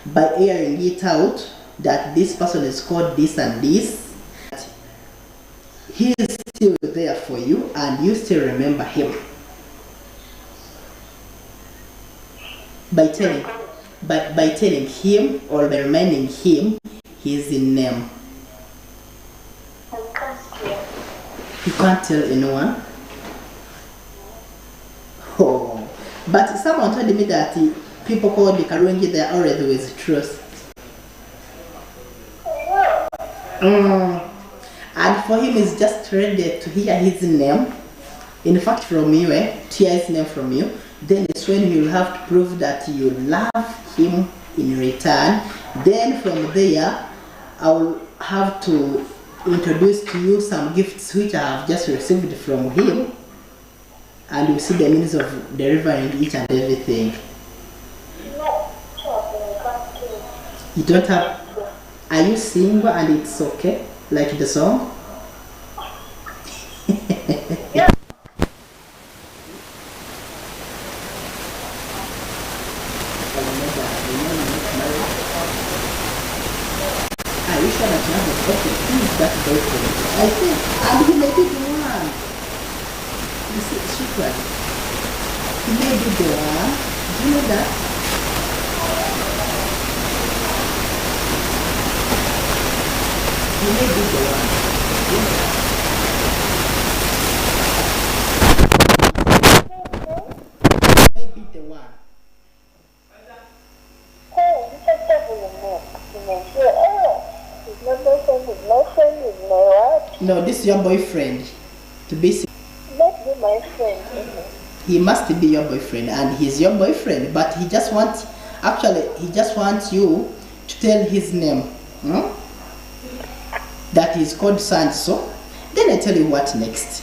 by airing it out that this person is called this and this, he is still there for you and you still remember him. By telling him or by reminding him his name. You can't tell anyone? Oh. But someone told me that people called the Karungi, they are already with truth. And for him, it's just ready to hear his name. In fact, from you, to hear his name from you. Then it's when you'll have to prove that you love him in return. Then from there, I'll have to introduce to you some gifts which I have just received from him. And you see the means of delivering each and everything. You don't have... Are you single and it's okay? Like the song? Yeah. Are you sure that you have a boyfriend? Who is that boyfriend? I think, and he may be the one. You see, Shukran. He may be the one. Do you know that? He may be the one. Do you know that? He may be the one. No, this is your boyfriend. To be Must be my friend. he must be your boyfriend, and he's your boyfriend, but he just wants you to tell his name. That is called Sanso. Then I tell you what next.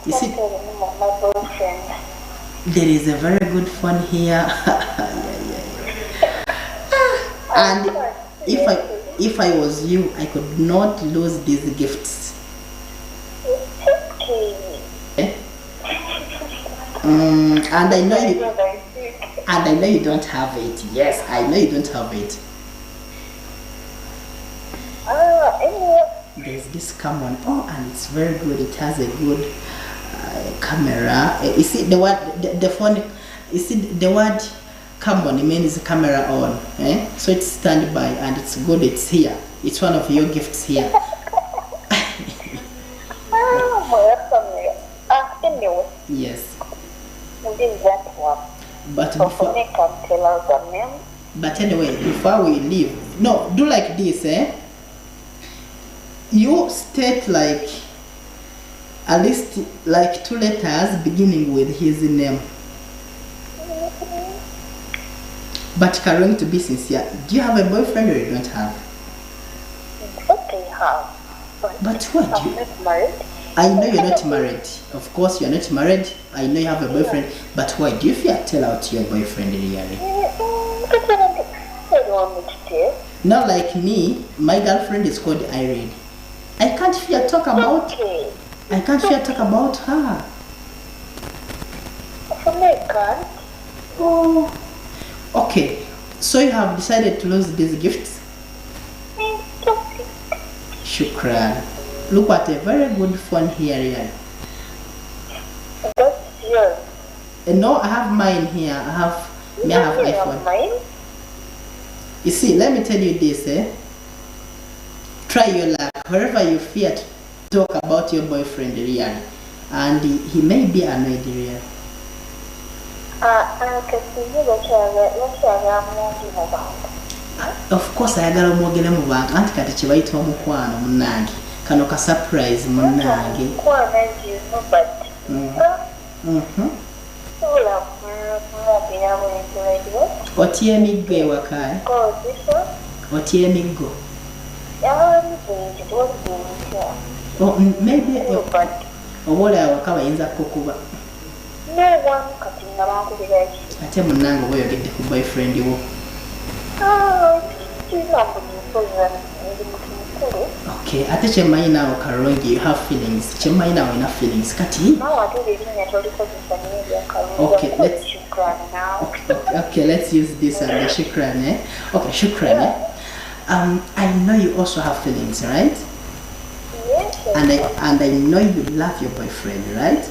You see, My boyfriend. there is a very good fun here. And if I was you, I could not lose these gifts. Okay. And I know you don't have it. Yes, I know you don't have it. Anyway. There's this camera. Oh, and it's very good. It has a good camera. You see the word, the phone. You see the word come on, it means camera on. So it's standby and it's good. It's here. It's one of your gifts here. Anyway. Yes. That one. But So before, me can tell us the name. but anyway, before we leave, no, do like this, You state like at least like 2 letters beginning with his name. But Karen, to be sincere, do you have a boyfriend or you don't have? Okay, have. But what do I'm you? not married. I know you're not married. Of course, you're not married. I know you have a boyfriend. But why do you fear tell out to your boyfriend really? I don't want me to tell. Not like me. My girlfriend is called Irene. I can't fear talk about. Okay. I can't fear talk about her. For me, I can't. Oh. Okay. So you have decided to lose these gifts. It's okay. Shukran. Look what a very good phone here. That's yours. No, I have mine here. I have iPhone. Mine? You see, let me tell you this, Try your luck. Wherever you fear to talk about your boyfriend, really, and he may be annoyed, really. Of course, I got a mogele mu bantu. Anti kati chibaita omukwano munange. Kano ka surprise munange. Otye emiggo ewaka. Otye emiggo. Oh, maybe obola awaka bayinza kukuba. Ate munange oba oyogedde ku boyfriend wo. Okay, ate kyemmanyi naawe Karungi, you have feelings. Kyemmanyi naawe ina feelings. Kati? Okay, shukran now. Okay, let's use this one, the shukran, eh? Okay, shukran, eh? I know you also have feelings, right? Yes. And I know you love your boyfriend, right?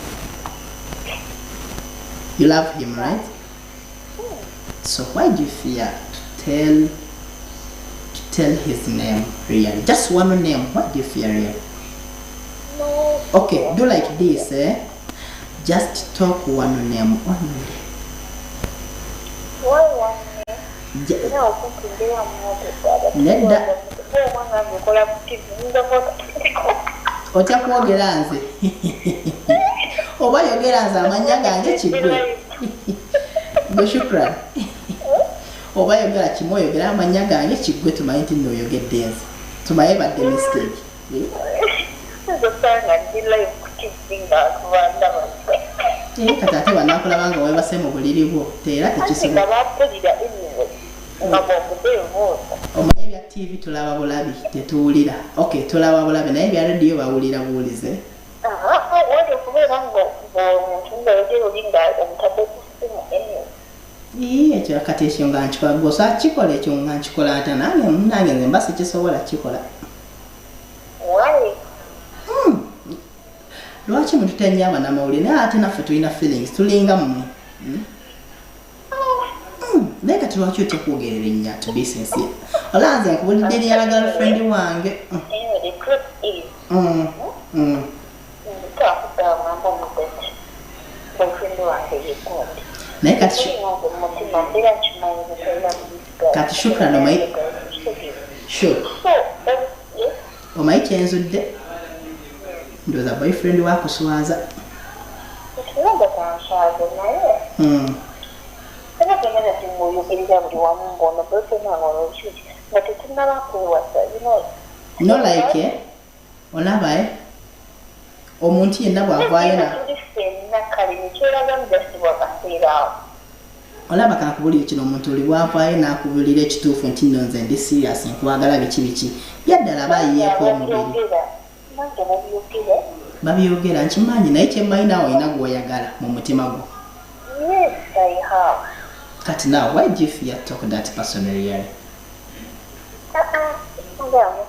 You love him, right? So why do you fear to tell his name really? Just one name. What do you fear really? No. Okay, do like this, eh? Just talk one name only. Why one name? Yeah. No, they are more Otya kwogera nze oba yogera nze amanya gange kigwe gwe shukran oba yogera kimu oyogera amanya gange kigwe tumanyi nti nno oyogedde nze tumaye badde mistake kati ate banakulaba nga webase mu buliri bwo teera tekisobola omanyi ebya TV tulaba bulabi tetuwulira. Okay, tulaba bulabi naye ebya radio bawulira buwulize. Ekyo kati ekyo nga nkikola gwosa kikola ekyo nga nkikola ata nange nze mba sikisobola kikola. Lwaki mututenya abanamawulire naye ate naffe tulina feelings tulinga mmwe. Naye kati lwaki otya kwogerera ennyo to be sincere? Olanze nkubulidde lyala girlfriend wange. Naye kati shukran omayi omayi kyenzudde ndowooza boyfriend wakuswaza. No like eh? Olaba eh? Omuntu yenna bw'avaayo na olaba kakubulira kino omuntu oli bw'avaayo n'akubulira ekituufu nti nno nze ndi serious nkwagala biki byaddala bayiyeeko omubiri babyogera nkimanyi naye kyemmanyi naawe olina gw'oyagala mu mutima gwo. Yes, I have. Kati now, why do you fear to talk that person really?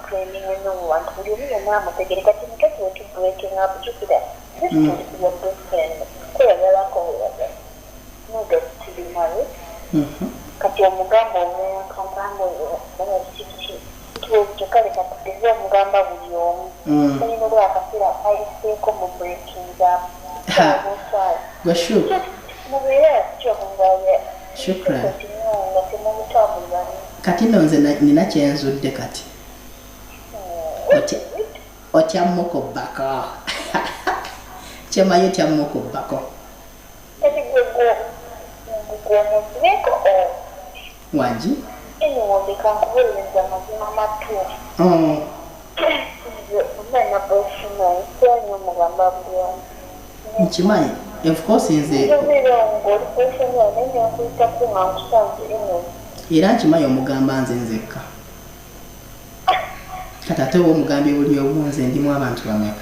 Training and no one to do it now, but they get to breaking up Jupiter. This is your best friend. No, get to be married. Katia Mugambo, Compango, to Kalika, the Mugamba with you. You know, I say, come breaking up. Go shoot. Shukran. Kati nno nze nina kyenzudde kati. Otya mmoko bbako. Kyemayo otya mmoko bbako. Wangi? Nkimanyi. Of course nze era nkimanyi omugamba nze nzekka. Kati ate omugambye buli omu nze ndimu abantu bameka.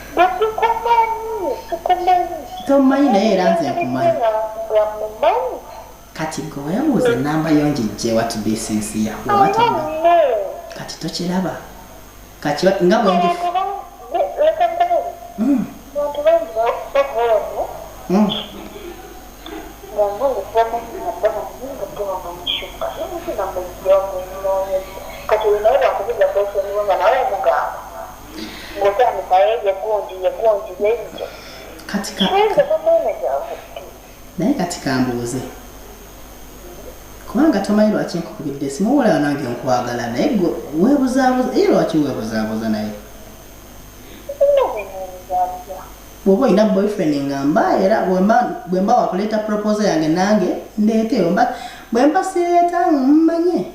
Tomanyi naye era nze nkumanyi. Kati gwe wayabuuza ennamba yo ngijjewa to be sincere. Kati tokiraba. Kati nga bwe naye kati kambuuze kubanga tomanyi lwaki nkukubidde simuwulira nange nkwagala naye weebuzaabuza era lwaki weebuzaabuza naye bw'oba olina boyfriend ngamba era bwe mba wakuleeta proposal yange nange ndeeteyo bwe mba sireeta mmanye.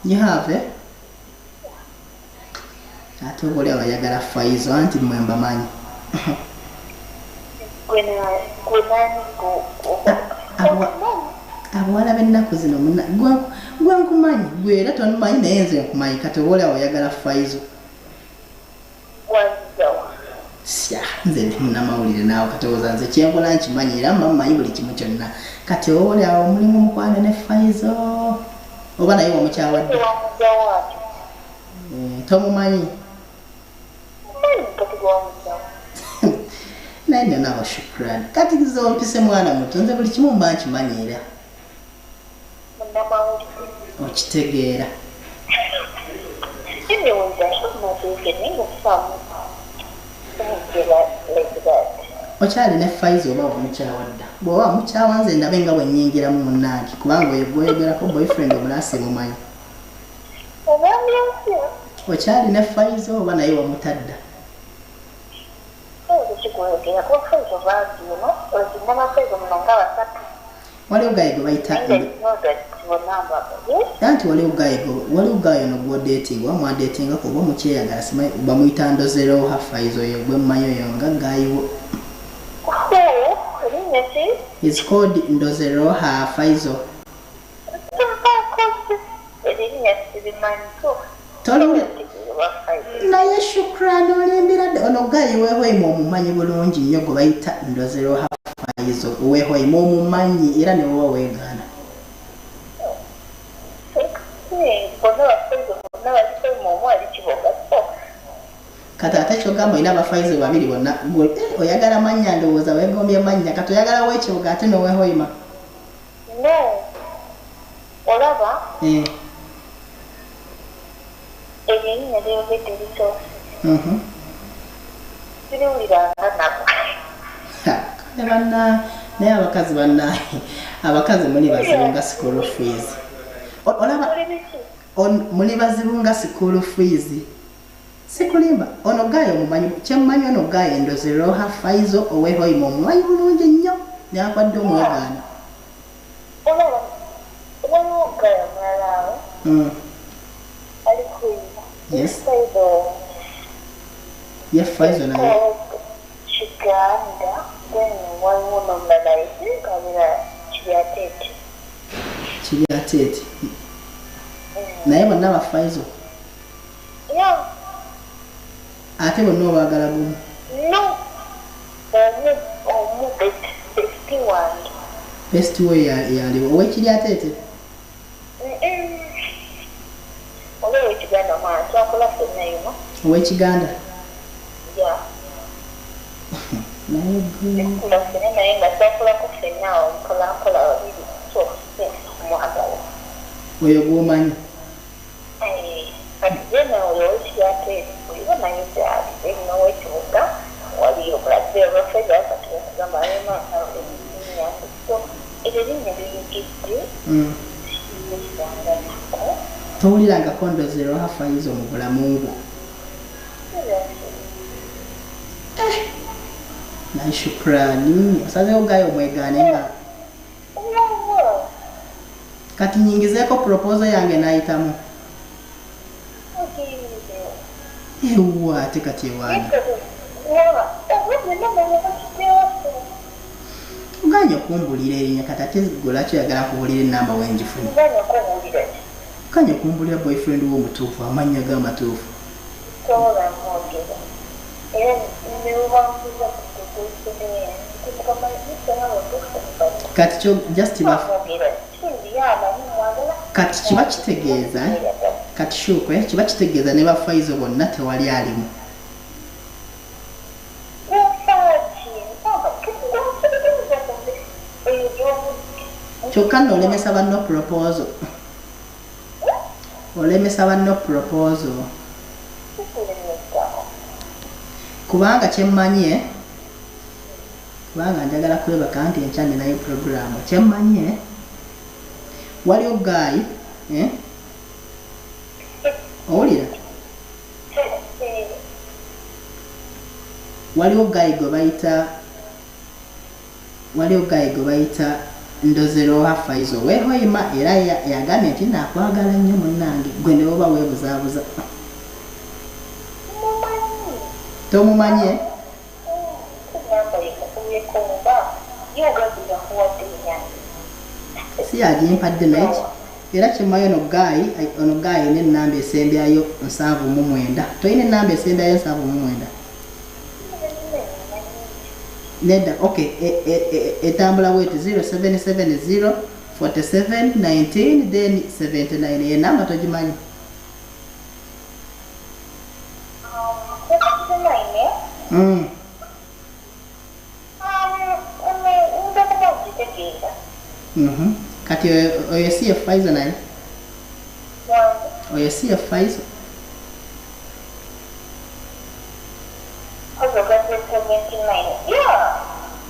You have, eh? Ate oba oli abayagala Faizo anti mmwe mbamanyi. Abawala b'ennaku zino gwe nkumanyi gwe era tomumanyi naye nze nkumanyi kati oba oli abayagala Faizo. Sya nze ndi munnamawulire naawe katowooza nze kyenkola nkimanyi era mmanyi buli kimu kyonna kati oli awo mulimu mukwane ne Faizo oba naye wamukyawadde tomumanyi naye nnawe shukrani kati zompise mwana muto nze buli kimu mba nkimanyi era okitegeera okyali ne Faizo oba omukyawadda bw'oba mukyawa nze ndabe nga bwennyingiramu munnange kubanga oyogerako boyfriend omulasi mumanyi okyali ne Faizo oba naye wamutadda waliwo gaye gwe bayita anti waliwo gaye no gwodeetingwa mwadeetingako oba mukyeyagala simanyi bamuyita ndozeroha Faizo oyo gwe mmanyi oyo nga gayiwo is called ndozeroha Faizo naye shukrani olimbira ono gayi wehoyima omumanyi bulungi nnyo gwe bayita ndozeroha Faizo wehoyima omumanyi era ne woba weegaana kati ate kyogamba olina abafaizo babiri bonna oyagala mannya ndowooza weegombye mannya kati oyagala weekibuga ate nowehoyima olaba erinnya lyogedde litoosi siriwuliranga nabo kale banna naye abakazi bannaye abakazi muli bazibu nga school fees olaba muli bazibu nga school fees sikulimba ono gayo omumanyi kyemmanyi ono gayo ndozeroha Faizo owehoyima omumanyi bulungi nnyo nakwadde omwegaana olaba waliwo gayo mulalawe ali kuyima ye Faizo naye Uganda then waliwo nomulala kabira Kiryatete naye bonna aba Faizo ate bonna obaagala bumu best way yaliwo ow'Ekiryatete ow'Ekiganda naye nga twakolako ffenna awo mpolampola babiri omwagala oyo gw'omanyi kati jena oyo ow'Ekiryatete oliwo naye gyali erina ow'Ekibuga waliyo bulazze olwafeera kati okugamba erinnya so eryo erinnya liyigidde kisanganako towulirangako ndozeroha Faizo mu bulamu bwo naye shukrani osazeewo gayo omwegaane nga kati nyingizeeko proposal yange nayitamu ewa ate kati ewaana oganya okumbulira erinnya kati ate golaki oyagala kubuulira enamba wenjifuna oganya okumbulira boyfriend wo omutuufu amannya g'amatuufu kati kyo just kati kiba kitegeeza kati shuko kiba kitegeeza ne ba Faizo bonna tewali alimu kyokka n'olemesa banno proposal olemesa banno proposal kubanga kyemmanyi kubanga njagala kwebaka nti enkya ninayo programu kyemmanyi waliwo gayi owulira waliwo gayi gwe bayita ndozeroha Faizo wehoyima era yagambye nti nakwagala nnyo munnange gwe ne woba weebuzaabuza tomumanyi si yagimpadde naye era kimanyi ono gayi n'ennamba esembyayo 79 toyina ennamba esembyayo 79 Nedda, okay, etambula wet 0770 47 19 then 79 enamba togimanyi. Kati oyo si Pfizer naye? Oyo si Pfizer?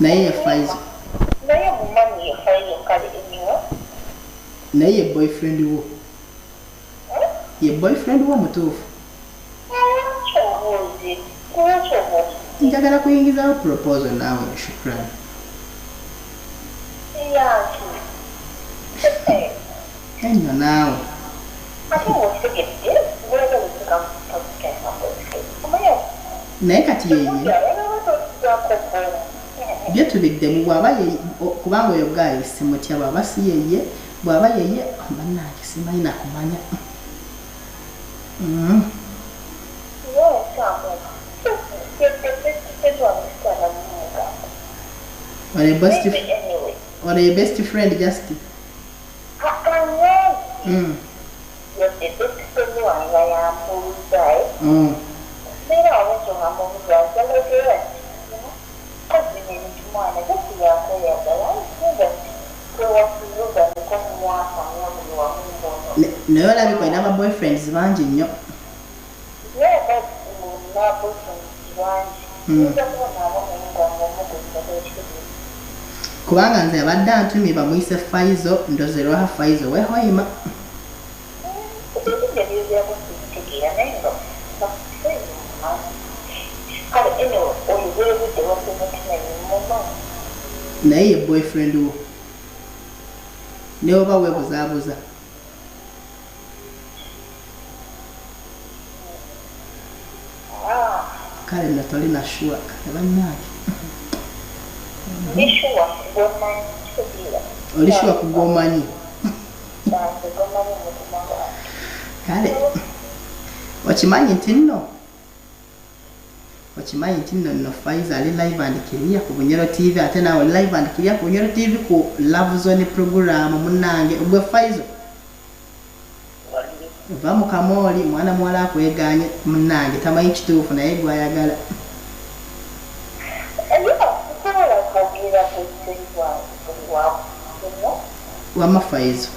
Naye ye Pfizer. Naye ye boyfriend wo? Ye boyfriend wo mutuufu? Njagala kuyingizawo proposal naawe shukrani. Enyo naawe. Naye kati yeye bye tubiddemu bw'aba yeye kubanga oyo gayi simutya bw'aba si yeye bw'aba yeye bannange simanyi nakumanya. Or a best friend just naye olabika olina boyfriends bangi nnyo. Kubanga nze abadde antumye bamuyise Pfizer ndozerwaho Pfizer wehoyima. Naye ye boyfriend wo ne oba weebuzaabuza. Kale nno tolina shuwa kale bannange. Oli shuwa kugomanyi. Kale okimanyi nti nno Pfizer ali live and clear ku Bunyoro TV ate naawe live and clear ku Bunyoro TV ku Love Zone program munnange ogwe Pfizer. Va mu kamooli mwana muwala akweganye munnange tamanyi kituufu naye gwayagala. Wama Pfizer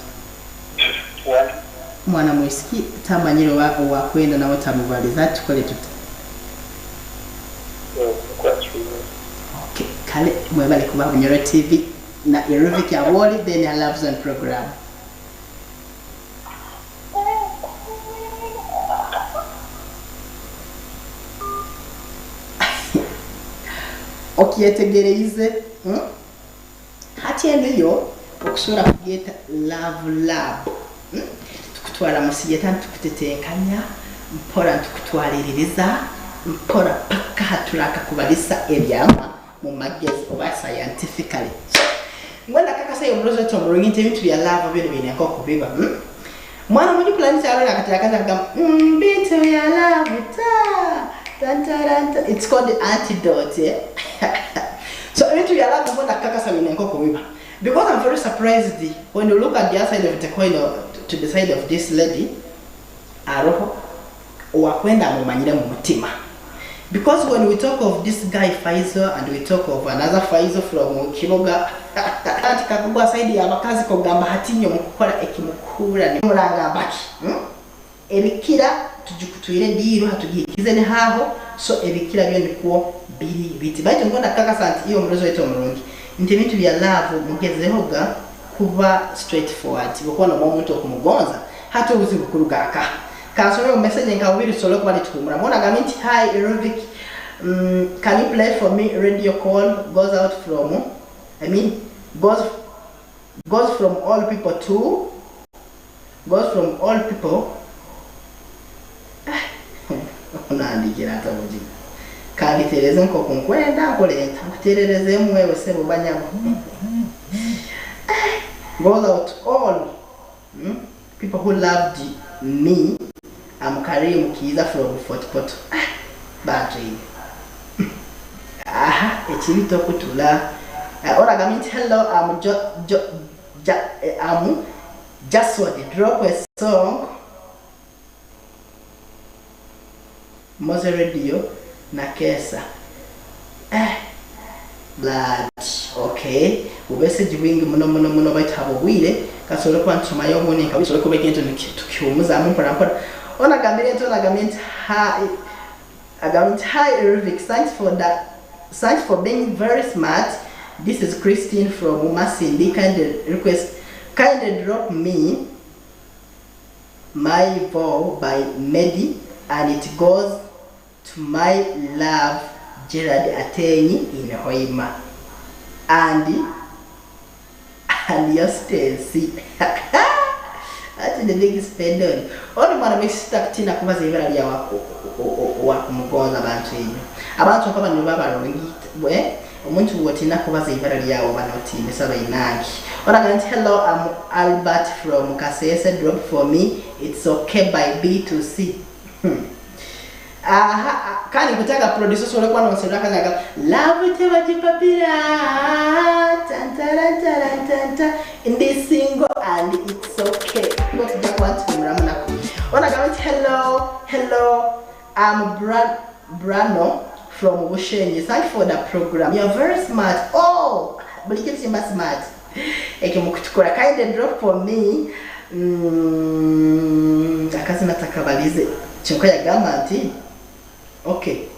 mwana mwisiki tamanyire owakwenda nawe tamubaliza tukole tuta. Okay, kale mwebale kuba Bunyoro TV na Eruvik Award then a Love Zone program. Okyetegereze hati enyo okusobola kugeta Love Lab tukutwala musiyeta tukutetenkanya mpora tukutwaliririza mpora paka hatulaka kubalisa ebyama mu magezi oba scientifically. Mwenda kakasa yomulozo tomulungi nti bya love bino bineko kubiba mwana mwenye plani cyaro nakatakaza kagamba bintu ya love ta. It's called the antidote. So into your love mwenda kakasa bineko kubiba. Because I'm very surprised when you look at the other side of the coin to the side of this lady aroho wakwenda mumanyire mu mutima. Because when we talk of this guy Pfizer and we talk of another Pfizer from Kiboga atikakugwa saidi ya bakazi kogamba hatinyo mukukola ekimukura ne mulanga baki ebikira tujukutwire diiro hatugikize ne haho so ebikira byo ndikuo biri biti baito ngona kaka santi iyo murozo eto mulungi nti bintu bya love mugezehoga kuba straightforward bokona omuntu okumugonza hata ubuzi bukurugaka kansoro message nkawiri solo kwa litumura mona gaminti hi Eruvik can you play for me radio call goes out from goes from all people to goes from all people unandikira hata uji kagitereze nko kunkwenda kolenta kuterereze mwewe sebo banyama goes out all people who loved me. I'm carrying Kiza from Fort Pot. Battery. ekibito okutula oraga nti hello I'm just want to drop a song Moze Radio na Kesa blood okay ubese wingi muno baitabo bwire kasole kwa ntuma yo muni kabisole ko bekento tukiumuza mu mpora ona gambire nto na gambire hi Eric, thanks for being very smart. This is Christine from Umasindi. Kindly drop me my vow by Medi and it goes to my love Gerard Ateni in Hoima and your Stacy. That's the biggest spend on. All the stuck tina kubaza ibara lya wa kumugoza abantu papa ni baba we umuntu wotina kubaza ibara lyawo banotine saba inangi ona hello I'm Albert from Kasese drop for me it's okay by B to C kani kutaka producer sole kwa nonsera kazaga love te bajipapira tantara in this single and it's okay what just want to ramana ona hello I'm Brano from Bushenyi. Thank you for the program. You are very smart. Oh, but you can see my smart. Kindly drop for me. Akazi natakabalize. Chukua ya gama ati. Okay.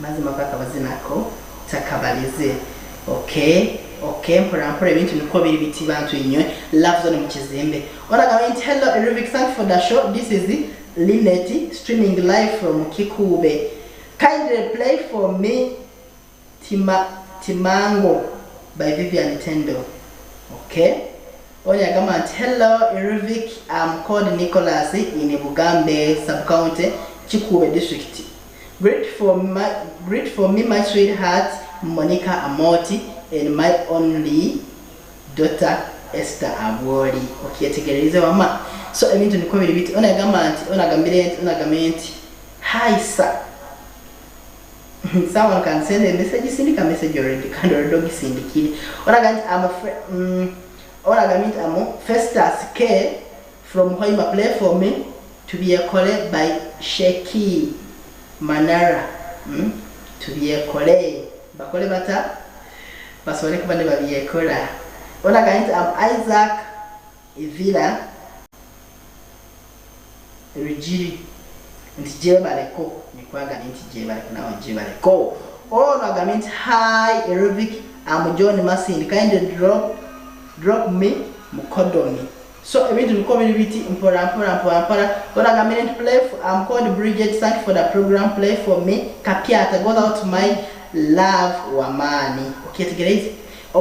Mazima paka wazinako. Takabalize. Okay, mpora ibintu niko biri biti bantu inywe. Love zone mukizembe. Ona gawenti hello Eric, thanks for the show. This is Lynette streaming live from Kikube. Kindly play for me Timango by Vivian Tendo. Okay. Oya gama hello Eric, I'm called Nicholas in Bugambe sub-county Kikube district. Great for me my sweetheart Monica Amoti and my only daughter Esther Abori. Okay, tegereza mama. So I mean to niko bibiti ona gambirenti hi sir. Someone can send a message, send a message already. Kind of dog syndicate. I'm Festus K from Hoima play for me to be a collect by Sheki Manara. To be a collect. Bakole bata. Baswale kubande babiye kola. I'm Isaac Evila Regiri Ntijebaleko nikwaga Ntijebaleko na Ntijebaleko. Oh no hi Eric, I'm John Masin. Kindly drop me Mukodomi. So I went to the community mpora. Play for, I'm called Bridget. Thank you for the program. Play for me Kapiata goes out to my love Wamani. Okay, together.